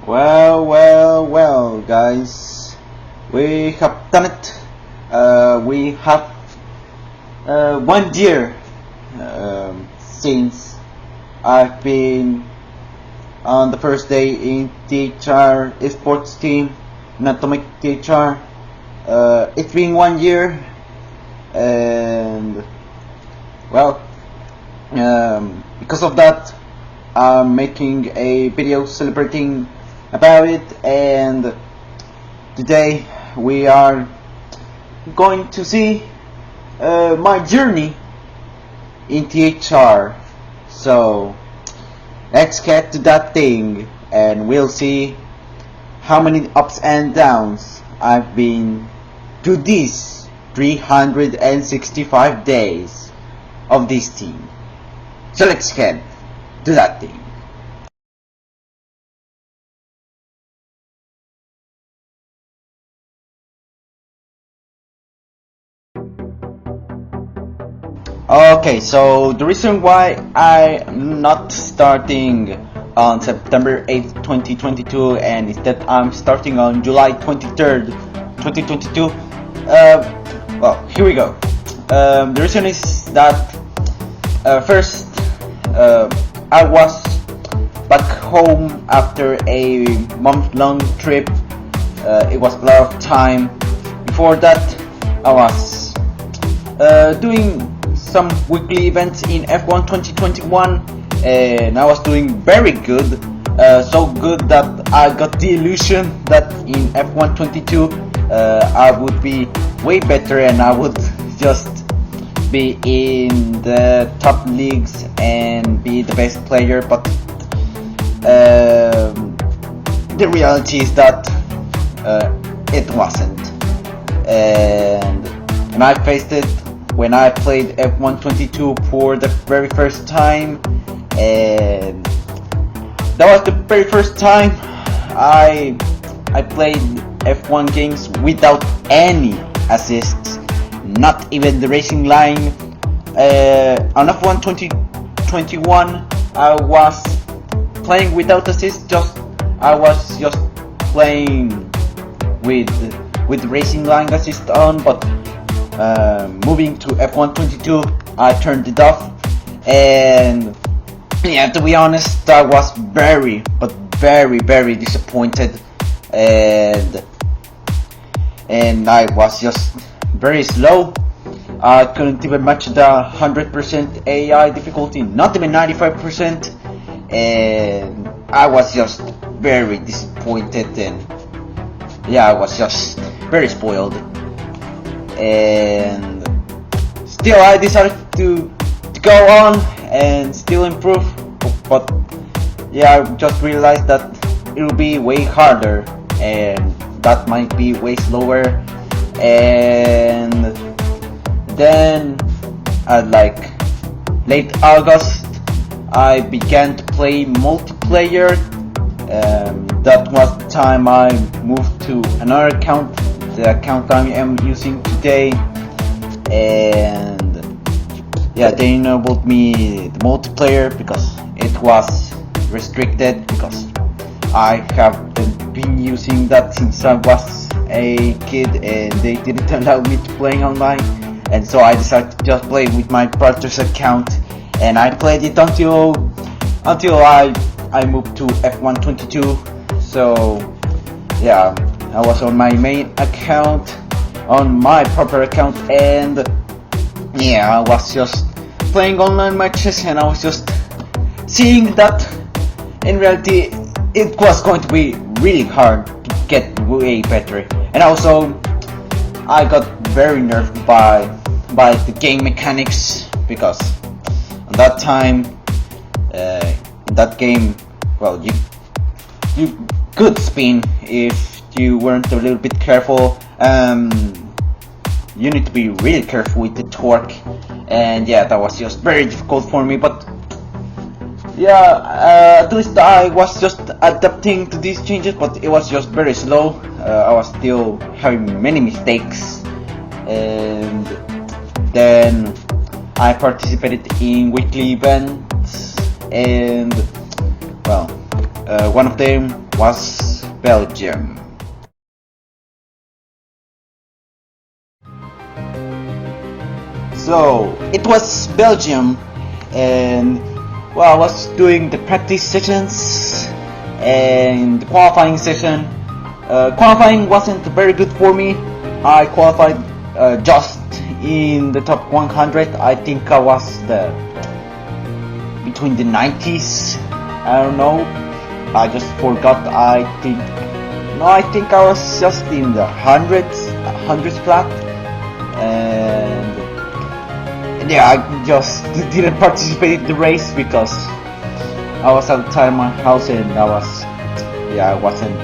Well, guys, we have done it. We have 1 year since I've been on the first day in THR Esports team, not Atomic THR. It's been 1 year, and well, because of that, I'm making a video celebrating about it, and today we are going to see my journey in THR. So let's get to that thing, and we'll see how many ups and downs I've been to these 365 days of this team. So let's get to that thing. Okay, so the reason why I'm not starting on September 8th, 2022, and instead I'm starting on July 23rd, 2022, well, here we go. The reason is that first, I was back home after a month-long trip. It was a lot of time. Before that, I was doing some weekly events in F1 2021, and I was doing very good, so good that I got the illusion that in F1 22 I would be way better and I would just be in the top leagues and be the best player. But the reality is that it wasn't, and I faced it when I played F1 22 for the very first time, and that was the very first time I played F1 games without any assists, not even the racing line. On F1 2021 I was playing without assists, I was just playing with the racing line assist on, but moving to F1 22, I turned it off, and yeah, to be honest, I was very disappointed, and I was just very slow. I couldn't even match the 100% AI difficulty, not even 95%, and I was just very disappointed, and yeah, I was just very spoiled. And still I decided to go on and still improve, but yeah, I just realized that it'll be way harder and that might be way slower. And then at like late August I began to play multiplayer. That was the time I moved to another account, the account I am using today, and yeah, they enabled me the multiplayer because it was restricted, because I have been using that since I was a kid and they didn't allow me to play online, and so I decided to just play with my brother's account, and I played it until I moved to F1 22. So yeah, I was on my main account, on my proper account, and yeah, I was just playing online matches, and I was just seeing that in reality it was going to be really hard to get way better. And also I got very nerfed by the game mechanics, because at that time in that game, well, you could spin if you weren't a little bit careful. You need to be really careful with the torque, and yeah, that was just very difficult for me. But yeah, at least I was just adapting to these changes, but it was just very slow. I was still having many mistakes, and then I participated in weekly events, and well, One of them was Belgium. So it was Belgium, and well, I was doing the practice sessions and the qualifying session. Qualifying wasn't very good for me. I qualified just in the top 100. I think I was between the 90s. I don't know. I just forgot. I think I was just in the hundreds flat, and yeah, I just didn't participate in the race because I was outside my house and I wasn't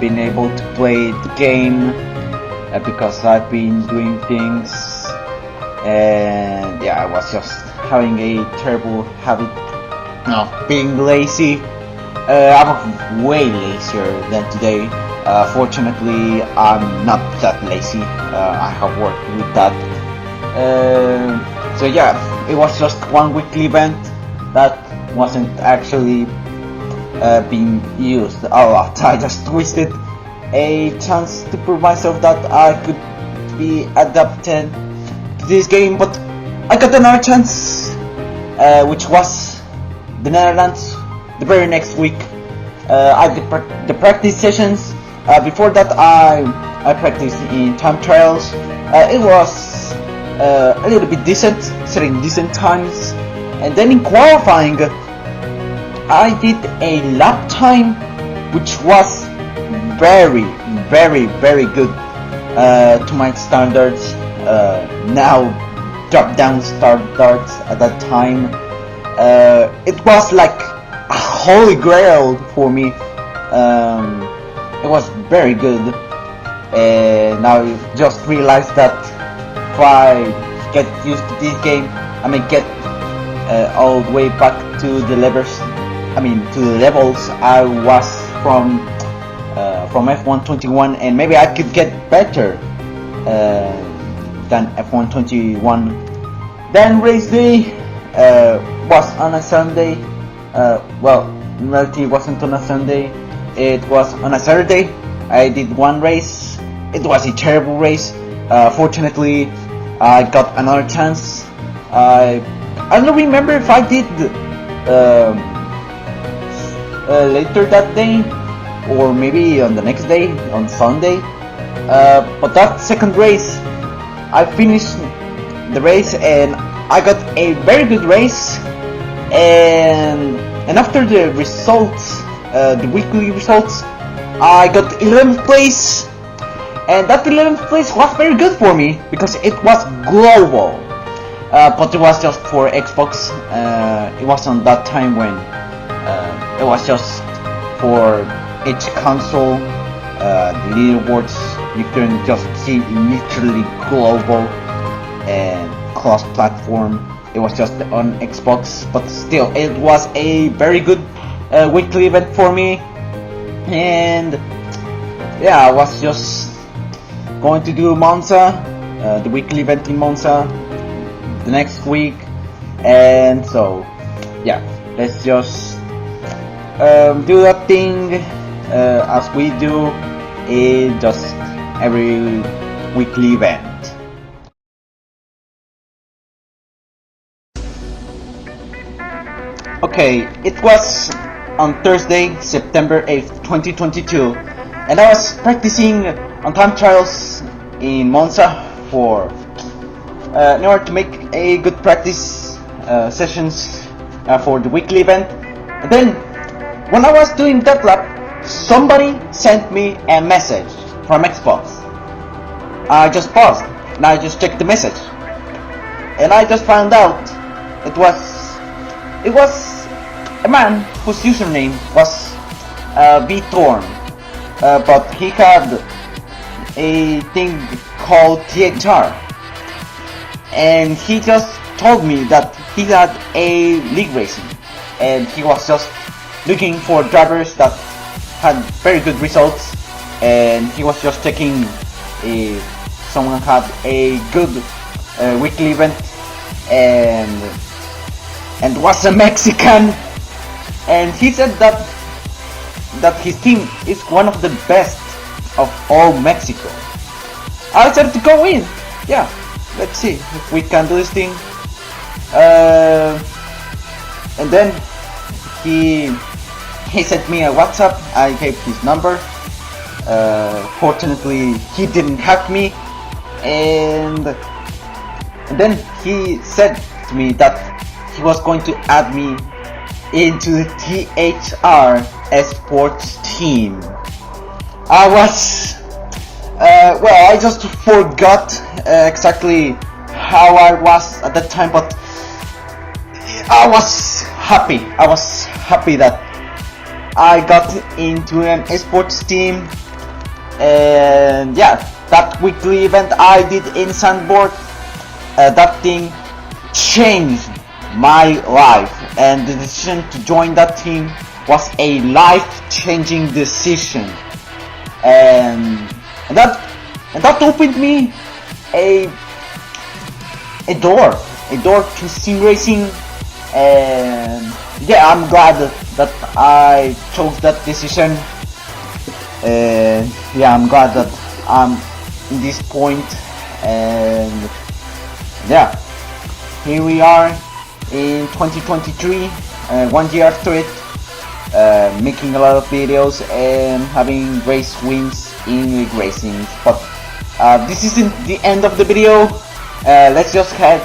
being able to play the game because I've been doing things, and yeah, I was just having a terrible habit of being lazy. I'm way lazier than today. Fortunately, I'm not that lazy. I have worked with that. So yeah, it was just one weekly event that wasn't actually being used a lot. I just wasted a chance to prove myself that I could be adapted to this game, but I got another chance, which was the Netherlands the very next week. I did the practice sessions. Before that, I practiced in time trials. It was a little bit decent, setting decent times, and then in qualifying, I did a lap time, which was very good to my standards. Now drop down standards at that time. It was like a holy grail for me. It was very good, and now I just realized that if I get used to this game, I may get all the way back to the levels I was from F121, and maybe I could get better than F121. Then race day was on a Sunday. Well, in reality, it wasn't on a Sunday. It was on a Saturday. I did one race. It was a terrible race. Fortunately, I got another chance. I don't remember if I did later that day or maybe on the next day, on Sunday. But that second race, I finished the race and I got a very good race. And after the results, the weekly results, I got 11th place. And that 11th place was very good for me because it was global, but it was just for Xbox. It was on that time when it was just for each console. The leaderboards, you can just see literally global and cross-platform. It was just on Xbox, but still, it was a very good weekly event for me. And yeah, I was just going to do Monza, the weekly event in Monza, the next week. And so yeah, let's just do that thing as we do in just every weekly event. Okay, it was on Thursday, September 8th, 2022, and I was practicing on time trials in Monza in order to make a good practice sessions for the weekly event. And then when I was doing that lap, somebody sent me a message from Xbox. I just paused and I just checked the message, and I just found out it was a man whose username was Vthorn, but he had a thing called THR, and he just told me that he had a league racing, and he was just looking for drivers that had very good results, and he was just checking if someone had a good weekly event, and was a Mexican. and he said that his team is one of the best of all Mexico. I decided to go in. Yeah, let's see if we can do this thing. And then he sent me a WhatsApp. I gave his number. Fortunately, he didn't hack me, and then he said to me that he was going to add me into the THR Esports team. I was I just forgot exactly how I was at that time, but I was happy. I was happy that I got into an esports team, and yeah, that weekly event I did in Sandboard, that thing changed my life, and the decision to join that team was a life-changing decision, and that opened me a door to sim racing, and yeah, I'm glad that I chose that decision, and yeah, I'm glad that I'm in this point, and yeah, here we are in 2023, 1 year after it, making a lot of videos and having race wins in league racing. But this isn't the end of the video. Let's just head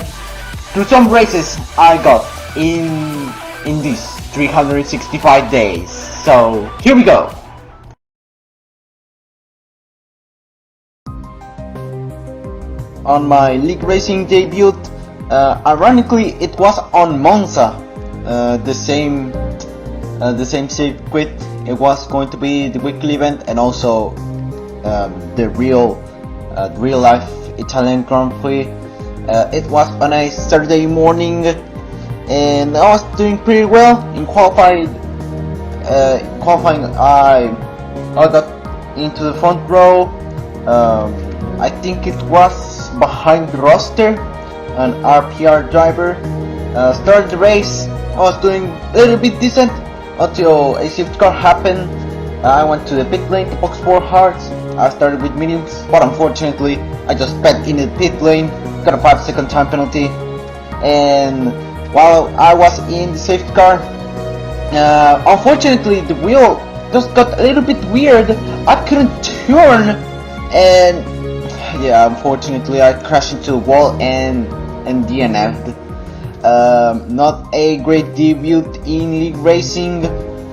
through some races I got in these 365 days. So here we go. On my league racing debut, ironically it was on Monza, the same circuit. It was going to be the weekly event and also the real life Italian Grand Prix. It was on a Saturday morning, and I was doing pretty well in qualifying. I got into the front row. I think it was behind the roster, an RPR driver. Started the race. I was doing a little bit decent until a safety car happened. I went to the pit lane to box 4 hearts. I started with mediums, but unfortunately I just sped in the pit lane, got a 5-second time penalty, and while I was in the safety car, unfortunately the wheel just got a little bit weird. I couldn't turn, and yeah, unfortunately I crashed into the wall and DNF'd. Not a great debut in league racing,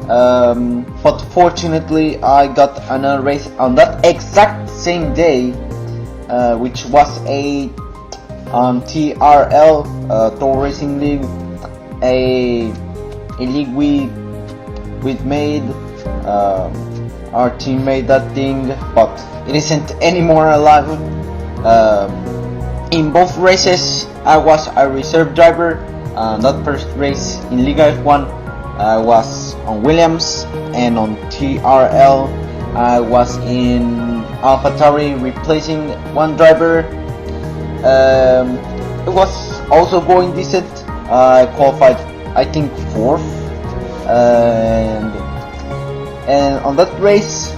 but fortunately I got another race on that exact same day, which was a TRL, Tour Racing League, a league we'd made. Our team made that thing, but it isn't anymore alive. In both races I was a reserve driver. That first race in Liga F1 I was on Williams, and on TRL I was in AlphaTauri replacing one driver. It was also going decent. I qualified, I think, 4th, and on that race,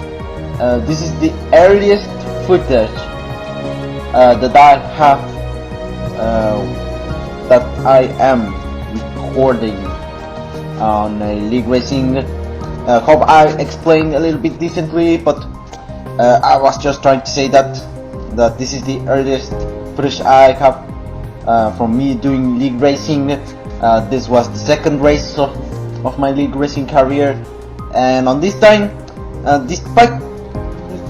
this is the earliest footage that I have, that I am recording on a league racing. Hope I explained a little bit decently, but I was just trying to say that this is the earliest footage I have from me doing league racing. This was the second race of my league racing career, and on this time, despite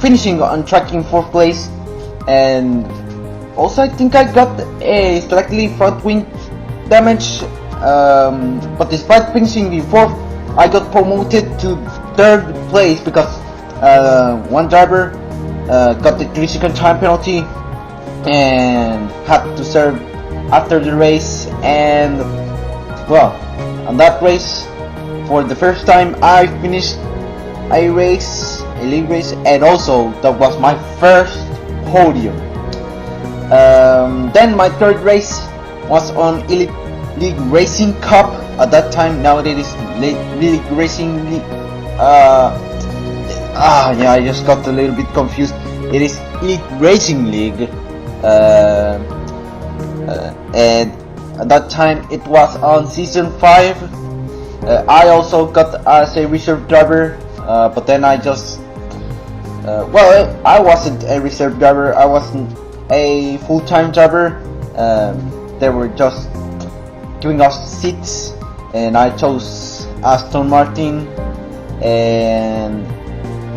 finishing on track in 4th place, and also I think I got a slightly front wing damage, but despite finishing in 4th, I got promoted to 3rd place because one driver got the 3-second time penalty and had to serve after the race. And well, on that race, for the first time I finished a league race, and also that was my first podium. Then my 3rd race was on Elite League Racing Cup at that time. Now it is League Racing League. Yeah, I just got a little bit confused. It is League Racing League, and at that time it was on season 5. I also got as a reserve driver, but then I just I wasn't a reserve driver. I wasn't a full-time driver. They were just giving us seats, and I chose Aston Martin. And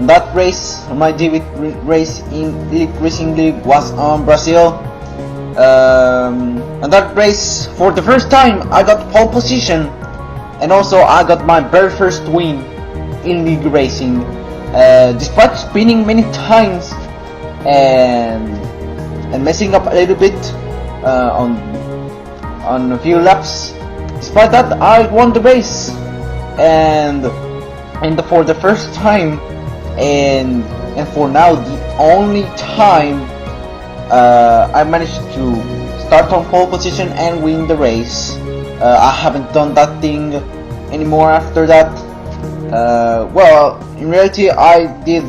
that race, my debut race in League Racing League, was on Brazil. And that race, for the first time, I got pole position, and also I got my very first win in League Racing. Despite spinning many times and messing up a little bit on a few laps, despite that I won the race, and for the first time and for now the only time I managed to start on pole position and win the race. I haven't done that thing anymore after that. Well, in reality I did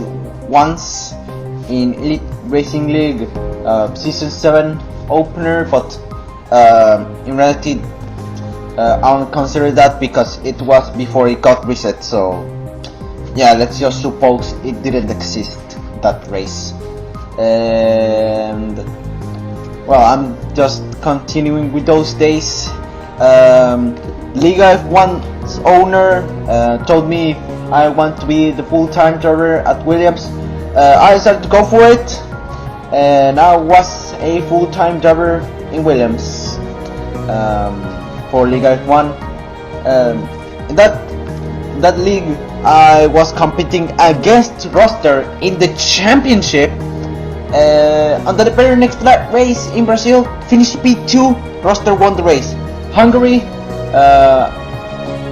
once in Elite Racing League Season 7 opener, but in reality I don't consider that because it was before it got reset, so yeah, let's just suppose it didn't exist, that race. And well, I'm just continuing with those days. Liga F1's owner told me I want to be the full-time driver at Williams. I decided to go for it, and I was a full-time driver in Williams for Liga F1. In that league, I was competing against Roster in the championship. On the very next race in Brazil, finished P2. Roster won the race. Hungary,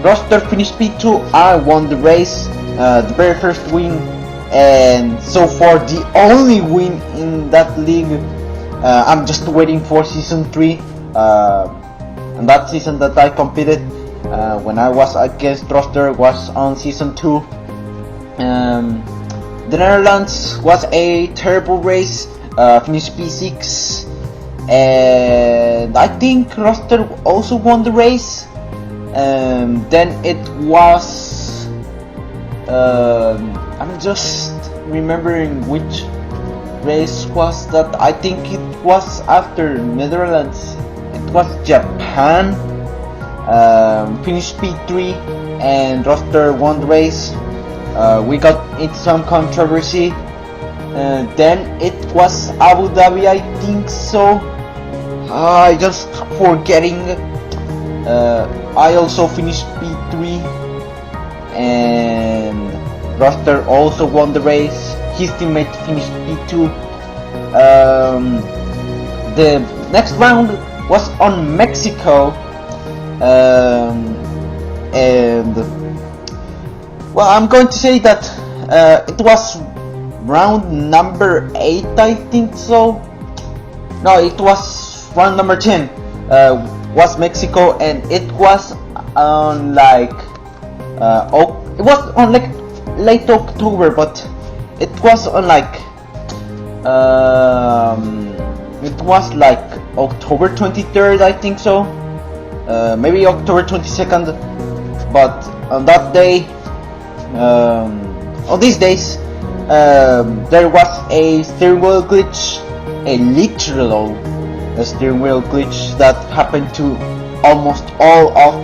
Roster finished P2. I won the race, the very first win, and so far the only win in that league. I'm just waiting for season 3. And that season that I competed when I was against Roster was on season 2. The Netherlands was a terrible race, finished P6, and I think Roster also won the race. Then it was I'm just remembering which race was that. I think it was after Netherlands. It was Japan. Finished P3 and Roster won the race. We got into some controversy. Then it was Abu Dhabi, I think so. I just forgetting. I also finished P3 and Roster also won the race. His teammate finished P2. The next round was on Mexico, and well, I'm going to say that it was round number 8, I think so. No, it was round number 10. Was Mexico, and it was on like it was on like late October, but it was on like it was like October 23rd, I think so. Maybe October 22nd, but on that day, on these days, there was a steering wheel glitch, a literal steering wheel glitch that happened to almost all of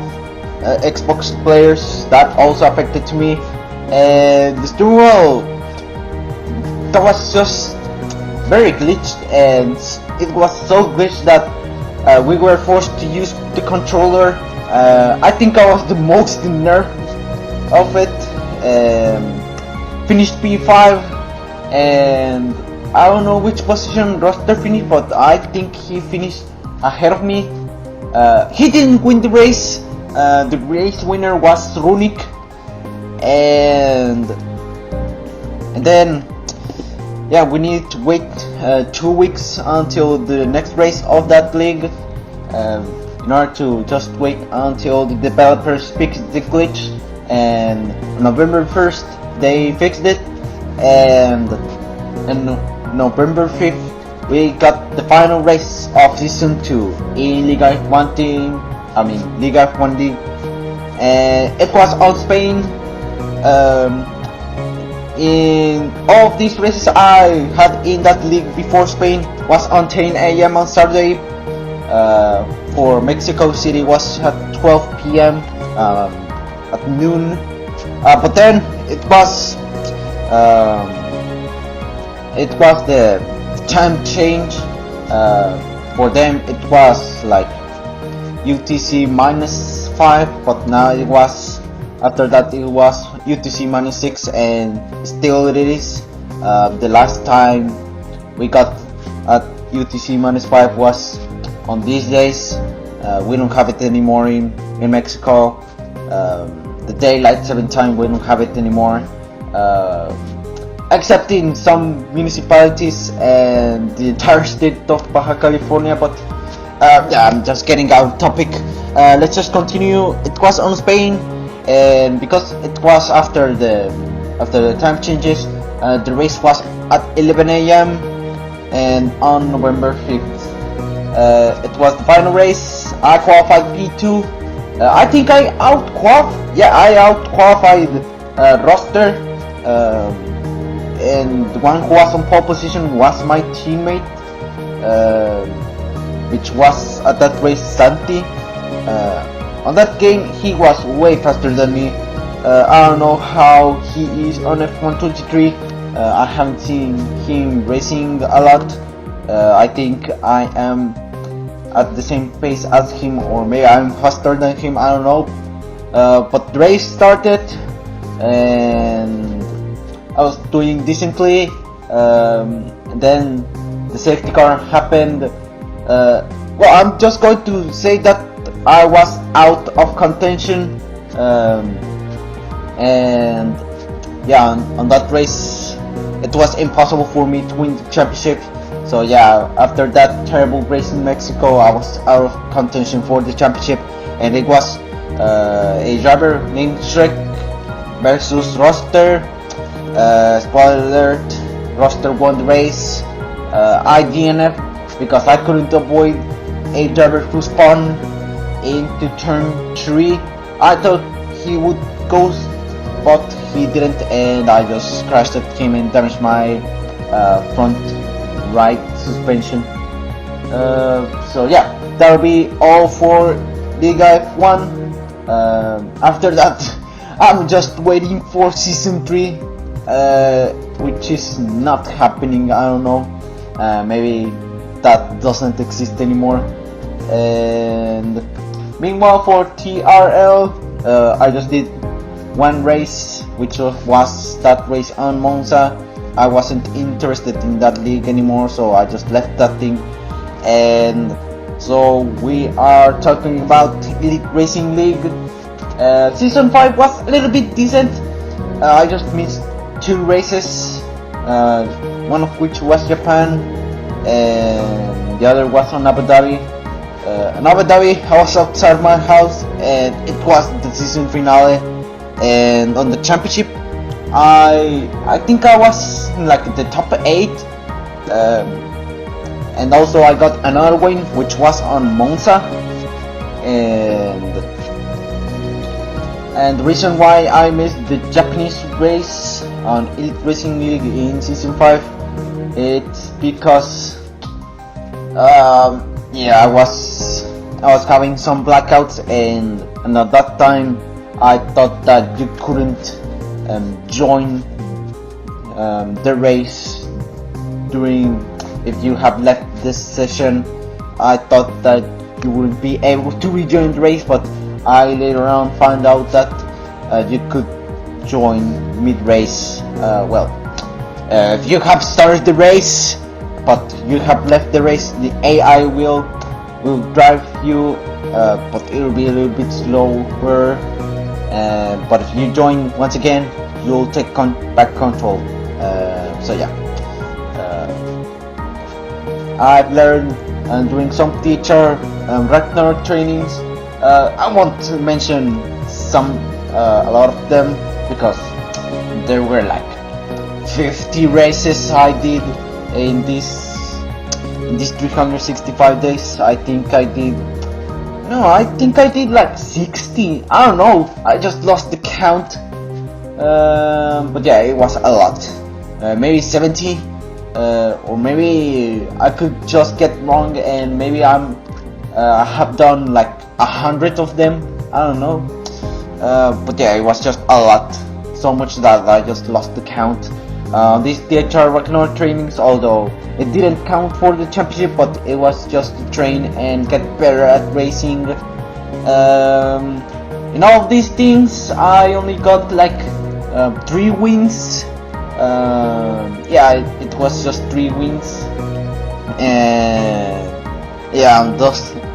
Xbox players. That also affected to me, and the steering wheel that was just very glitched, and it was so glitched that we were forced to use the controller. I think I was the most nervous of it. Finished P5, and I don't know which position Roster finished, but I think he finished ahead of me. He didn't win the race. The race winner was Runic, and then yeah, we need to wait 2 weeks until the next race of that league. in order to just wait until the developers fix the glitch, and November 1st they fixed it, and November 5th we got the final race of season 2 in Liga F1 team, Liga F1 League, and it was on Spain. In all of these races I had in that league before Spain was on 10 a.m. on Saturday. For Mexico City was at 12 p.m. At noon. But then it was the time change. For them it was like UTC -5, but now it was, after that it was UTC -6, and still it is. The last time we got at UTC -5 was on these days. We don't have it anymore in Mexico. The daylight saving time, we don't have it anymore, except in some municipalities and the entire state of Baja California. But yeah, I'm just getting out of topic. Let's just continue. It was on Spain, and because it was after the time changes, the race was at 11 a.m. and on November 5th. It was the final race. I qualified P2. I think I out-qualified Roster, and the one who was on pole position was my teammate, which was at that race Santi. On that game he was way faster than me. I don't know how he is on F123. I haven't seen him racing a lot. I think I am at the same pace as him, or maybe I'm faster than him, I don't know. But the race started and I was doing decently, and then the safety car happened. Well, I'm just going to say that I was out of contention, and yeah, on that race it was impossible for me to win the championship. So yeah, after that terrible race in Mexico, I was out of contention for the championship, and it was a driver named Shrek versus Roster. Spoiler alert, Roster won the race. I DNF because I couldn't avoid a driver who spun into turn 3. I thought he would ghost, but he didn't, and I just crashed at him and damaged my front right suspension. So yeah, that'll be all for Liga F1. After that, I'm just waiting for season 3, which is not happening. I don't know, maybe that doesn't exist anymore. And meanwhile, for TRL, I just did one race, which was that race on Monza. I wasn't interested in that league anymore, so I just left that thing. And so we are talking about Elite Racing League. Season 5 was a little bit decent. I just missed 2 races, one of which was Japan, and the other was on Abu Dhabi. In Abu Dhabi, I was outside my house, and it was the season finale. And on the championship, I think I was in like the top 8, and also I got another win, which was on Monza. And the reason why I missed the Japanese race on Elite Racing League in season 5, it's because yeah, I was having some blackouts, and at that time I thought that you couldn't join the race if you have left this session. I thought that you wouldn't be able to rejoin the race, but I later on found out that you could join mid-race. If you have started the race but you have left the race, the AI will drive you, but it will be a little bit slower. But if you join once again, you'll take back control. So yeah, I've learned during some teacher Ragnarok trainings. I want to mention a lot of them, because there were like 50 races I did in these 365 days. I think I did like 60. I don't know. I just lost the count. But yeah, it was a lot. Maybe 70, or maybe I could just get wrong, and maybe I have done like 100 of them. I don't know. But yeah, it was just a lot. So much that I just lost the count. These DHR Ragnarok trainings, although it didn't count for the championship, but it was just to train and get better at racing. In all of these things, I only got like 3 wins. Yeah, it was just 3 wins, and yeah,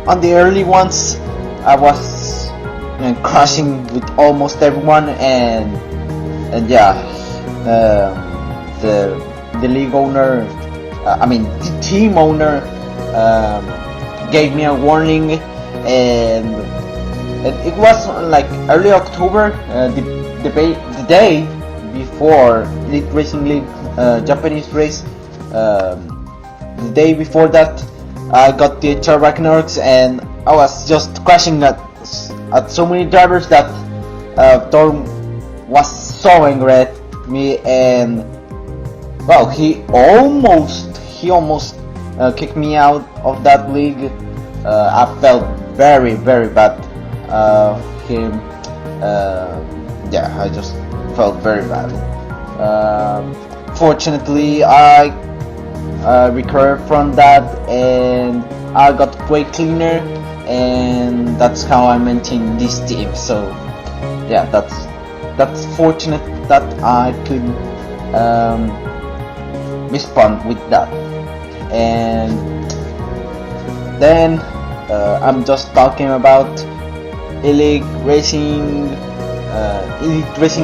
on the early ones, I was crashing with almost everyone, and yeah, the league owner, the team owner, gave me a warning, and it was like early October, the day before Elite Racing League Japanese race. The day before that, I got the HR Ragnaroks, and I was just crashing at so many drivers that Thor was so angry at me, and well, he almost kicked me out of that league. I felt very bad. Yeah, I just felt very bad. Fortunately, I recovered from that, and I got way cleaner, and that's how I maintain this team. So yeah, that's fortunate that I could respond with that. And then I'm just talking about Elite Racing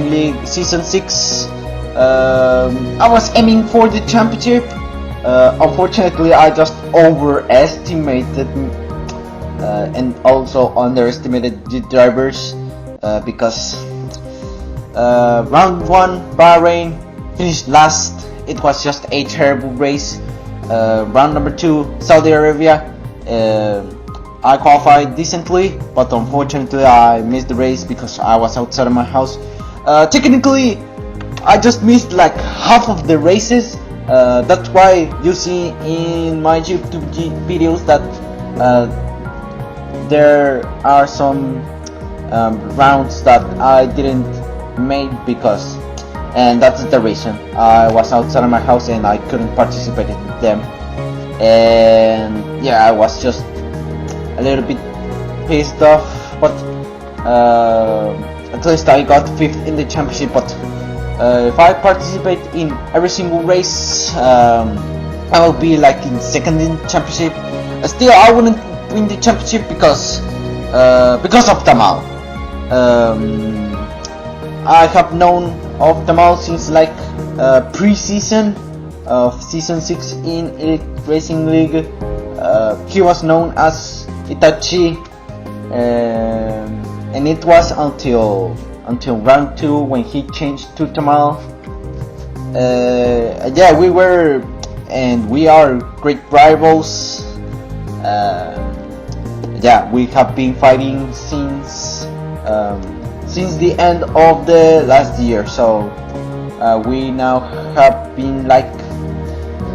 League Season 6. I was aiming for the championship. Unfortunately, I just overestimated and also underestimated the drivers, because round 1 Bahrain finished last. It was just a terrible race. Round number 2 Saudi Arabia, I qualified decently, but unfortunately I missed the race because I was outside of my house. Technically, I just missed like half of the races. That's why you see in my YouTube videos that there are some rounds that I didn't make, and that's the reason. I was outside of my house and I couldn't participate in them, and yeah, I was just a little bit pissed off, but at least I got 5th in the championship. But if I participate in every single race, I will be like in 2nd in championship. Still, I wouldn't win the championship because of Tamal. I have known of Tamal since like pre-season of season 6 in Elite Racing League. He was known as Itachi, and it was until round 2 when he changed to Tamal. Yeah, we are great rivals. Yeah, we have been fighting since the end of the last year, so we now have been like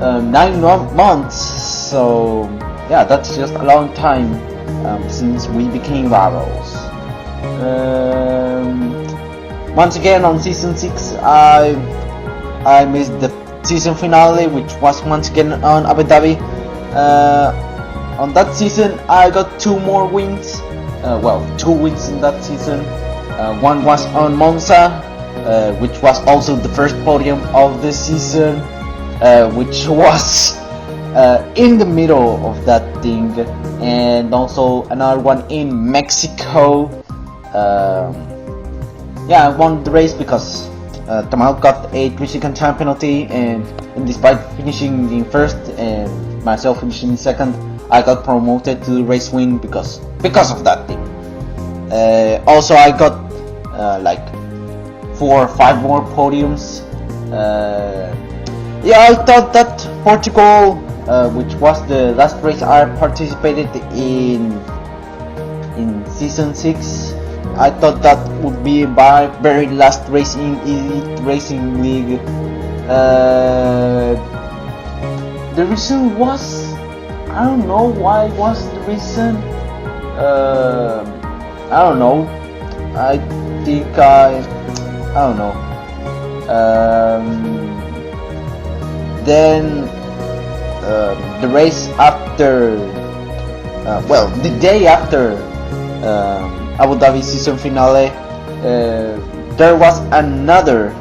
9 months. So yeah, that's just a long time since we became rivals. Once again, on season 6, I missed the season finale, which was once again on Abu Dhabi. On that season, I got 2 more wins. 2 wins in that season. One was on Monza, which was also the first podium of the season, which was in the middle of that thing, and also another one in Mexico. Yeah, I won the race because Tamal got a 3-second time penalty, and despite finishing in 1st and myself finishing in 2nd, I got promoted to race win because of that thing. Also, I got like 4 or 5 more podiums. Yeah, I thought that Portugal, which was the last race I participated in season 6, I thought that would be my very last race in Elite Racing League. The reason was, I don't know why was the reason. I don't know. I think I don't know. Then the race after, well, the day after Abu Dhabi season finale, there was another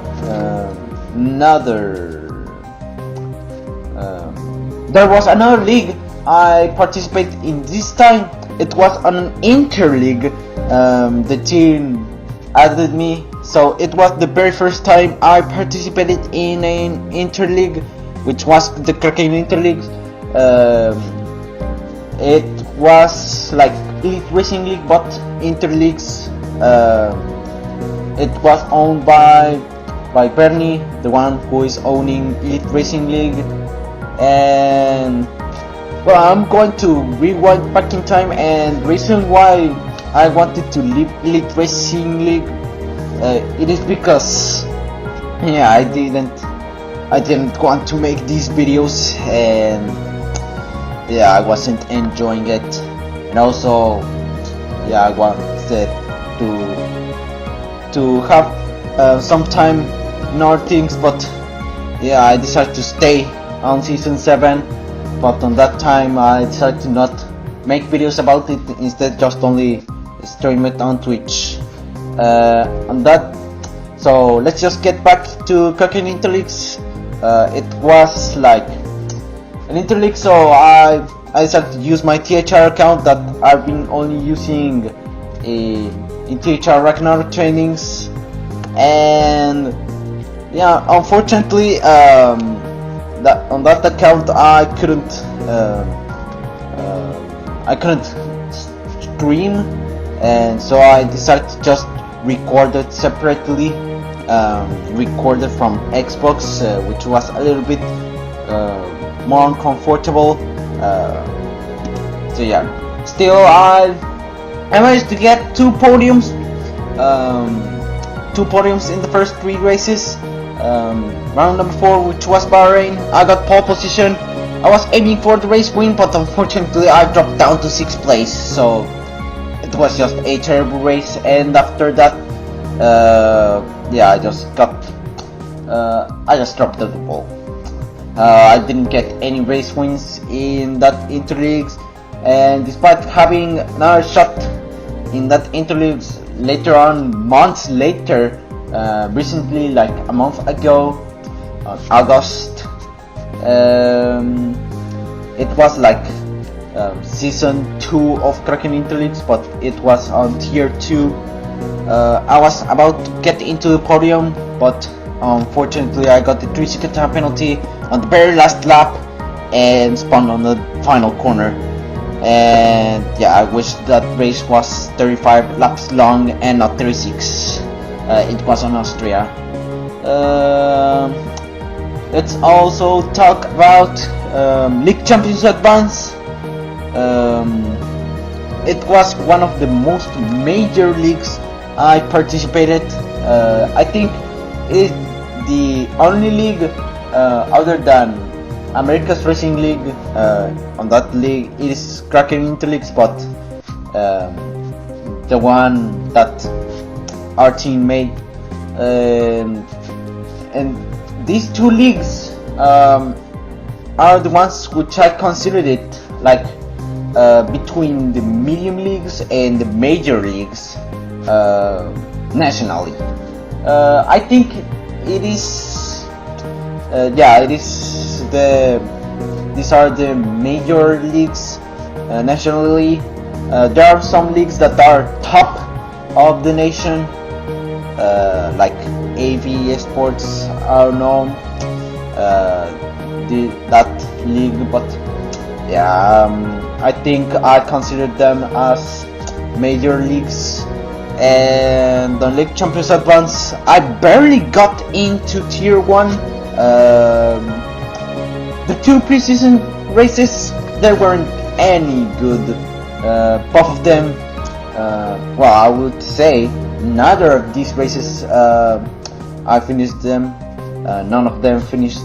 league I participated in. This time it was an interleague. The team added me, so it was the very first time I participated in an interleague, which was the Kraken Interleague. It was like Elite Racing League, but interleagues. It was owned by Bernie, the one who is owning Elite Racing League. And well, I'm going to rewind back in time, and the reason why I wanted to leave Elite Racing League, it is because, yeah, I didn't want to make these videos, and yeah, I wasn't enjoying it, and also, yeah, I wanted to have some time in other things, but yeah, I decided to stay on season 7, but on that time I decided to not make videos about it, instead just only stream it on Twitch. On that, so let's just get back to Kraken Interleagues. It was like an interleague, so I decided to use my THR account that I've been only using in THR Ragnarok trainings, and yeah, unfortunately, that on that account I couldn't stream, and so I decided to just record it separately, recorded from Xbox, which was a little bit more uncomfortable. So yeah, still I managed to get 2 podiums in the first 3 races. Round number 4, which was Bahrain, I got pole position. I was aiming for the race win, but unfortunately I dropped down to 6th place, so it was just a terrible race. And after that, yeah, I just dropped the ball. I didn't get any race wins in that interleagues, and despite having another shot in that interleagues later on, months later, recently, like a month ago, on August, it was like season 2 of Kraken Interleagues, but it was on tier 2. I was about to get into the podium, but unfortunately I got the 3-second time penalty on the very last lap and spun on the final corner. And yeah, I wish that race was 35 laps long and not 36. It was on Austria. Let's also talk about League Champions Advance. It was one of the most major leagues I participated. I think it's the only league other than America's Racing League. On that league is Kraken Interleagues, but the one that our team made, and these 2 leagues are the ones which I considered it like between the medium leagues and the major leagues nationally. I think it is, yeah, it is these are the major leagues nationally. There are some leagues that are top of the nation, like AV Esports are known, that league, but yeah, I think I consider them as major leagues. And on League Champions Advance, I barely got into Tier 1. The 2 preseason races, they weren't any good. Both of them, well, I would say neither of these races I finished them. None of them finished.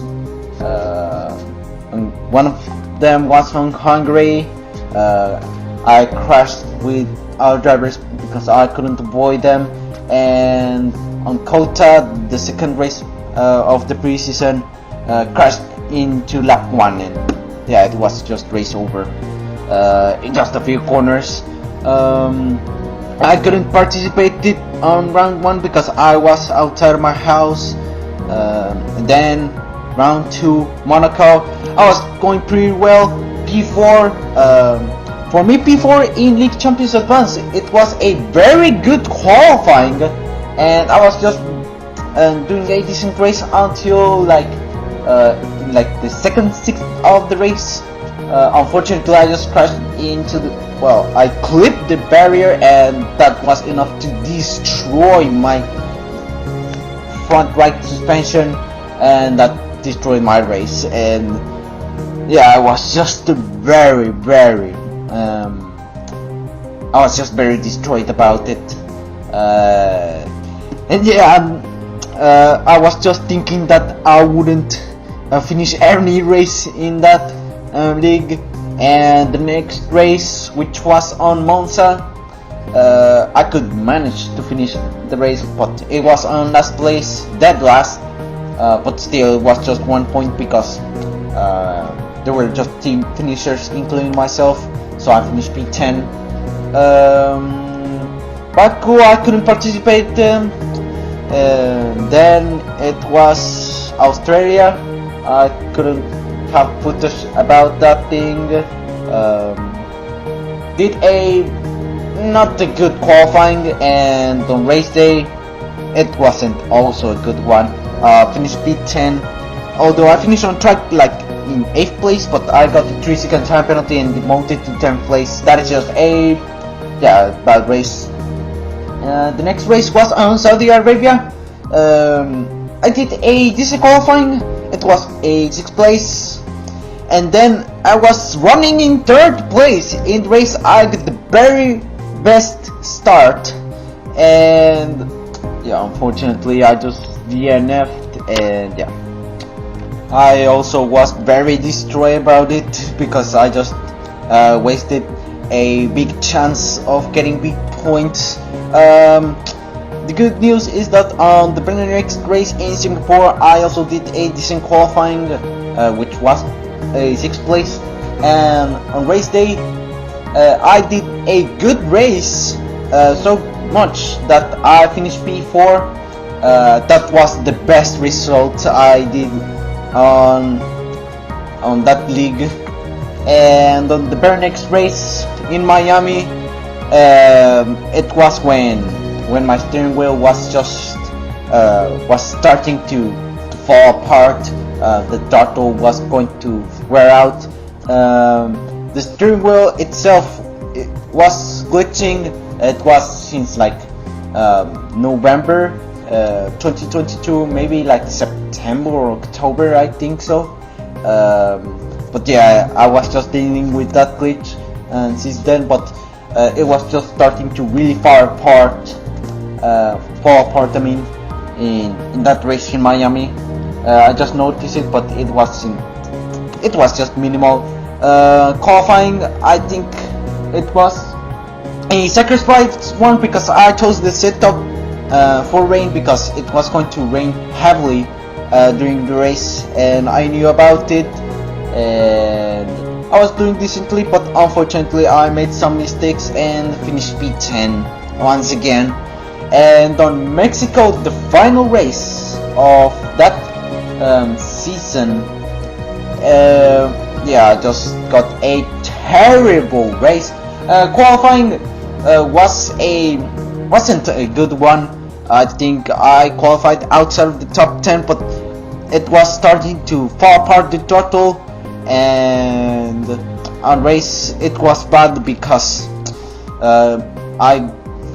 One of them was on Hungary. I crashed with our drivers because I couldn't avoid them, and on Kota, the second race of the preseason, crashed into lap 1, and yeah, it was just race over in just a few corners. I couldn't participate on round 1 because I was outside my house. And then round 2, Monaco, I was going pretty well. P4, for me, P4 in League Champions Advance, it was a very good qualifying, and I was just doing a decent race until like the second sixth of the race. Unfortunately, I just crashed into I clipped the barrier, and that was enough to destroy my front right suspension, and that destroyed my race. And yeah, I was just very destroyed about it. And yeah, I was just thinking that I wouldn't finish any race in that league. And the next race, which was on Monza, I could manage to finish the race, but it was on last place, dead last. But still, it was just 1 point because there were just team finishers, including myself, so I finished P10. Baku, I couldn't participate. Then it was Australia. I couldn't have footage about that thing. Did a not a good qualifying, and on race day it wasn't also a good one. Finished P10, although I finished on track like in 8th place, but I got the 3-second time penalty and demoted to 10th place. That is just a bad race. The next race was on Saudi Arabia. I did a decent qualifying. It was a 6th place, and then I was running in 3rd place in the race. I got the very best start, and yeah, unfortunately I just DNF'd, and yeah, I also was very destroyed about it because I just wasted a big chance of getting big points. The good news is that on the very next race in Singapore, I also did a decent qualifying, which was a 6th place, and on race day I did a good race, so much that I finished P4. That was the best result I did on that league. And on the very next race in Miami, it was when my steering wheel was just was starting to fall apart. The throttle was going to wear out. The steering wheel itself, it was glitching. It was since like November 2022, maybe like September or October, I think so. But yeah, I was just dealing with that glitch, and since then, but it was just starting to really fall apart. I mean, in that race in Miami. I just noticed it, but it was just minimal. Qualifying, I think it was a sacrifice one because I chose the setup for rain because it was going to rain heavily during the race, and I knew about it, and I was doing decently, but unfortunately I made some mistakes and finished P10 once again. And on Mexico, the final race of that season, yeah, I just got a terrible race. Qualifying wasn't a good one. I think I qualified outside of the top 10, but it was starting to fall apart, the throttle, and on race it was bad because I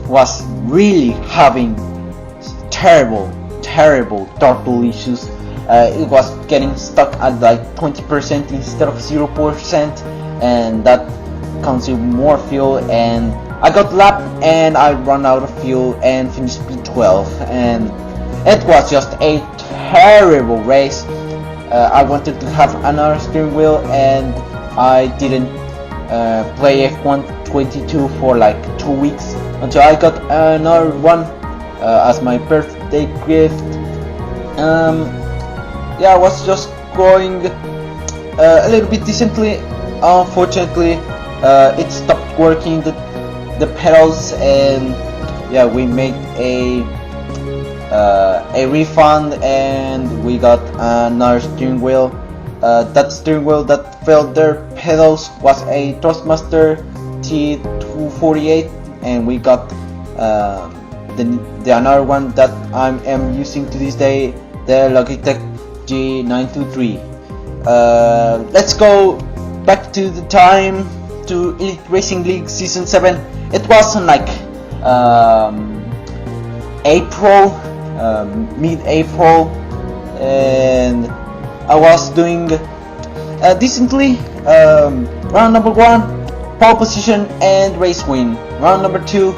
was really having terrible throttle issues. It was getting stuck at like 20% instead of 0%, and that consumed more fuel, and I got lapped and I ran out of fuel and finished P12, and it was just a terrible race. I wanted to have another steering wheel, and I didn't play F1 22 for like 2 weeks until I got another one as my birthday gift. Yeah, I was just going a little bit decently. Unfortunately, it stopped working, the pedals, and yeah, we made a refund, and we got another steering wheel. That steering wheel that failed their pedals was a Thrustmaster T248, and we got the another one that I am using to this day, the Logitech G923. Let's go back to the time to Elite Racing League Season 7. It was in like April, mid-April, and I was doing decently. Round number 1, pole position and race win. Round number 2,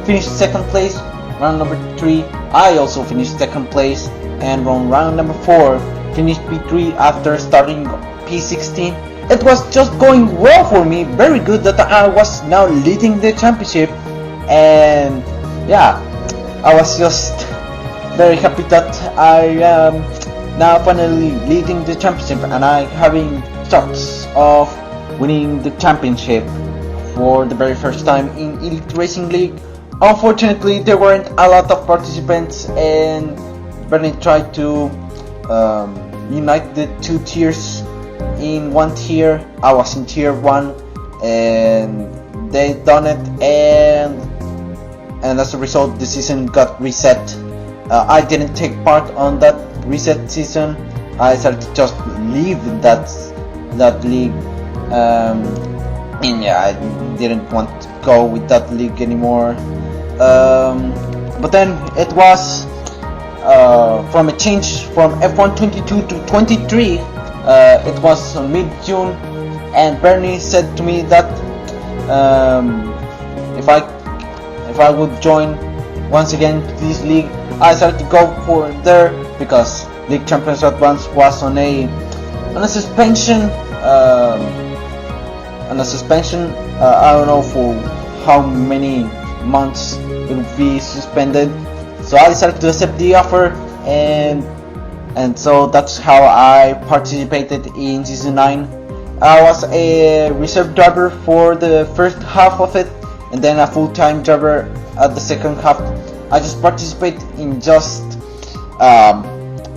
finished second place. Round number 3, I also finished second place, and on round number 4, finished P3 after starting P16. It was just going well for me, very good that I was now leading the championship, and yeah, I was just very happy that I am now finally leading the championship, and I having thoughts of winning the championship for the very first time in Elite Racing League. Unfortunately, there weren't a lot of participants, and Bernie tried to unite the two tiers in one tier. I was in tier 1, and they done it, and as a result the season got reset. I didn't take part on that reset season. I decided to just leave that league, and yeah, I didn't want to go with that league anymore. But then it was from a change from F1 22 to 23. It was mid-June, and Bernie said to me that if I would join once again to this league, I decided to go for there because League Champions Advance was on a suspension. I don't know for how many months it will be suspended. So I decided to accept the offer, and so that's how I participated in Season 9. I was a reserve driver for the first half of it, and then a full-time driver at the second half. I just participated in just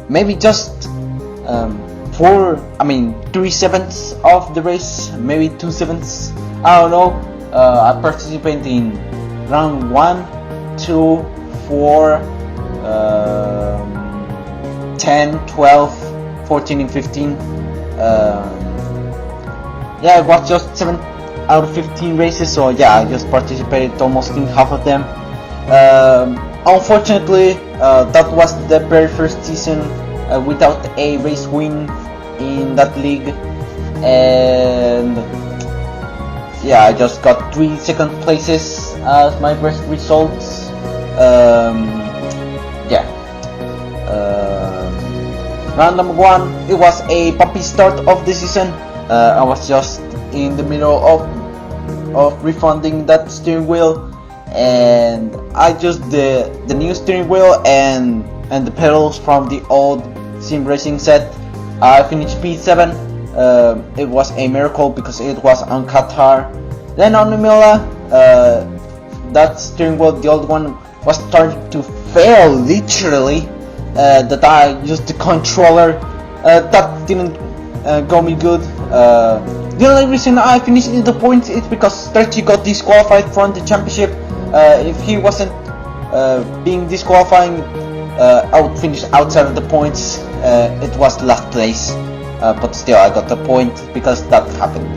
maybe just 3/7 of the race, maybe 2/7. I don't know. I participated in round 1, 2, 4, 10, 12, 14 and 15. Yeah, it was just 7 out of 15 races, so yeah, I just participated almost in half of them. Unfortunately, that was the very first season without a race win in that league, and yeah, I just got 3 second places as my best results. Round number 1, it was a bumpy start of the season. I was just in the middle of refunding that steering wheel, and I used the new steering wheel and the pedals from the old sim racing set. I finished P7. It was a miracle because it was on Qatar. Then on Imola, that steering wheel, the old one, was starting to fail literally. That I used the controller. That didn't go me good. The only reason I finished in the points is because Sturgy got disqualified from the championship. If he wasn't being disqualifying, I would finish outside of the points. It was last place. but still I got the point because that happened.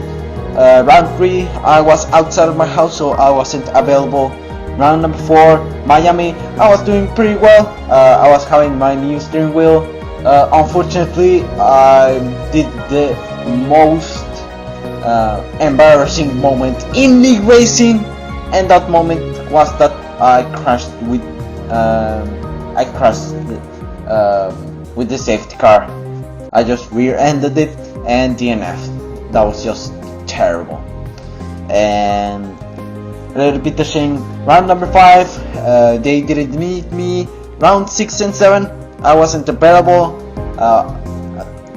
Round 3, I was outside of my house, so I wasn't available. Round number 4, Miami, I was doing pretty well. I was having my new steering wheel. Unfortunately, I did the most embarrassing moment in league racing, and that moment was that I crashed with with the safety car. I just rear-ended it and DNF'd. That was just terrible. And a little bit of shame. Round number 5, they didn't need me. Round 6 and 7, I wasn't available.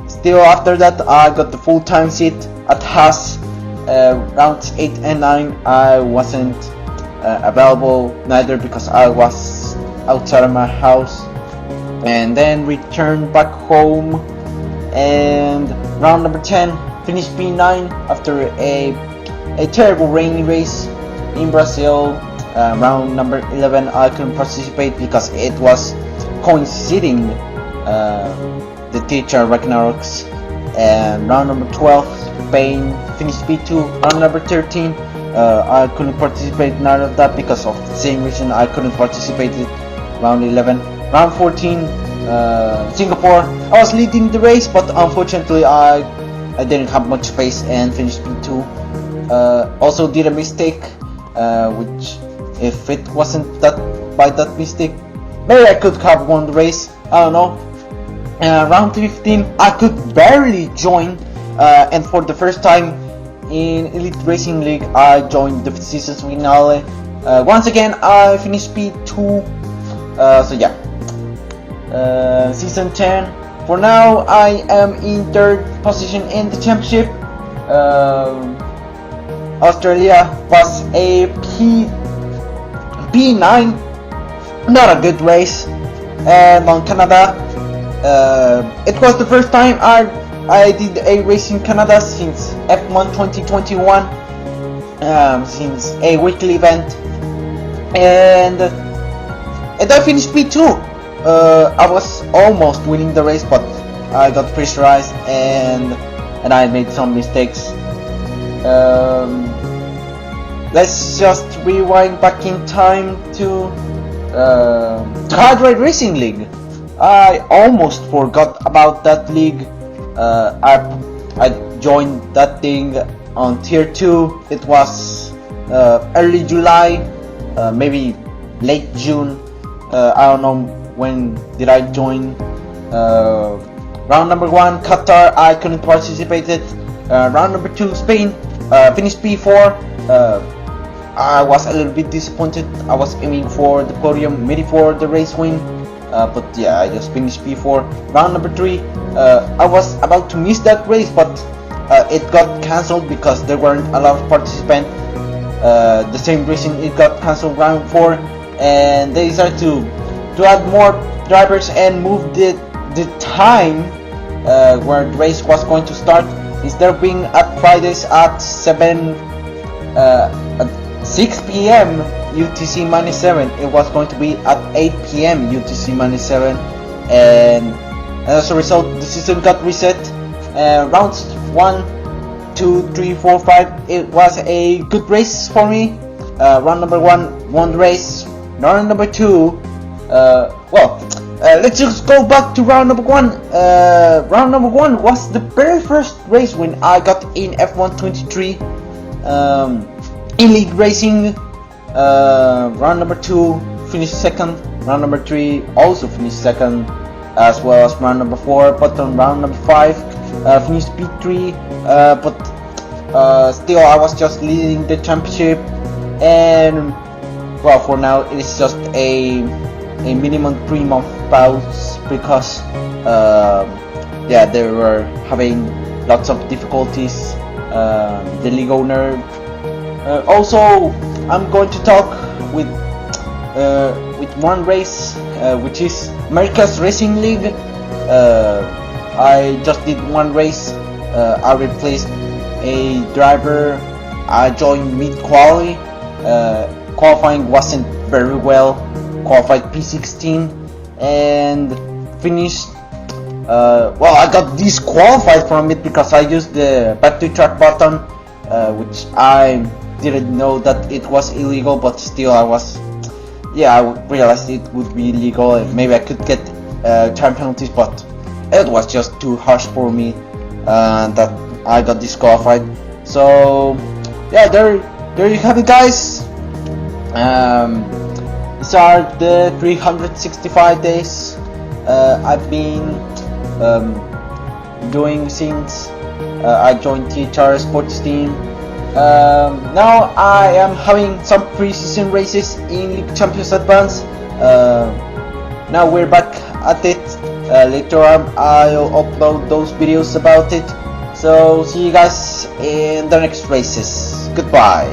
Still after that, I got the full-time seat at Haas. Rounds 8 and 9, I wasn't available neither because I was outside of my house, and then returned back home. And round number 10, finished P9 after a terrible rainy race in Brazil. Round number 11, I couldn't participate because it was coinciding the teacher Ragnarok's. And round number 12, Spain, finished P2. Round number 13, I couldn't participate in none of that because of the same reason I couldn't participate in round 11. Round 14, Singapore, I was leading the race, but unfortunately I didn't have much space and finished P2. Also did a mistake, which if it wasn't that mistake, maybe I could have won the race, I don't know. Round 15, I could barely join, and for the first time in Elite Racing League, I joined the season finale. Once again, I finished P2, so yeah. Season 10, for now, I am in 3rd position in the championship. Australia was a P9, not a good race. And on Canada, it was the first time I did a race in Canada since F1 2021, since a weekly event, and I finished P2. I was almost winning the race, but I got pressurized and I made some mistakes. Let's just rewind back in time to Hard Ride Racing League. I almost forgot about that league. I joined that thing on tier 2. It was early July, maybe late June. I don't know when did I join. Round number 1, Qatar, I couldn't participate it. Round number 2, Spain, finished P4. I was a little bit disappointed. I was aiming for the podium, maybe for the race win, but yeah, I just finished P4. Round number 3, I was about to miss that race, but it got cancelled because there weren't a lot of participants. The same reason it got cancelled round 4, and they decided to add more drivers and move the time where the race was going to start. Instead of being at Fridays at 6 p.m. UTC minus 7, it was going to be at 8 p.m. UTC minus 7, and as a result, the system got reset. Rounds 1, 2, 3, 4, 5, it was a good race for me. Round number 1, won the race. Round number 2, let's just go back to round number 1. Round number 1 was the very first race when I got in F1 23 in league racing. Round number 2, finished 2nd. Round number 3, also finished 2nd, as well as round number 4. But on round number 5, finished P3. But still, I was just leading the championship. And well, for now, it is just a minimum 3-month pause because yeah, they were having lots of difficulties. The league owner. Also, I'm going to talk with one race, which is America's Racing League. I just did one race. I replaced a driver. I joined mid-quali. Qualifying wasn't very well. Qualified P16 and finished well, I got disqualified from it because I used the back to track button, which I didn't know that it was illegal, but still I was, yeah, I realized it would be illegal and maybe I could get time penalties, but it was just too harsh for me, and that I got disqualified. So yeah, there you have it, guys. These are the 365 days I've been doing since I joined THR Sports team. Now I am having some pre-season races in League Champions Advance. Now we're back at it. Later on I'll upload those videos about it. So see you guys in the next races. Goodbye.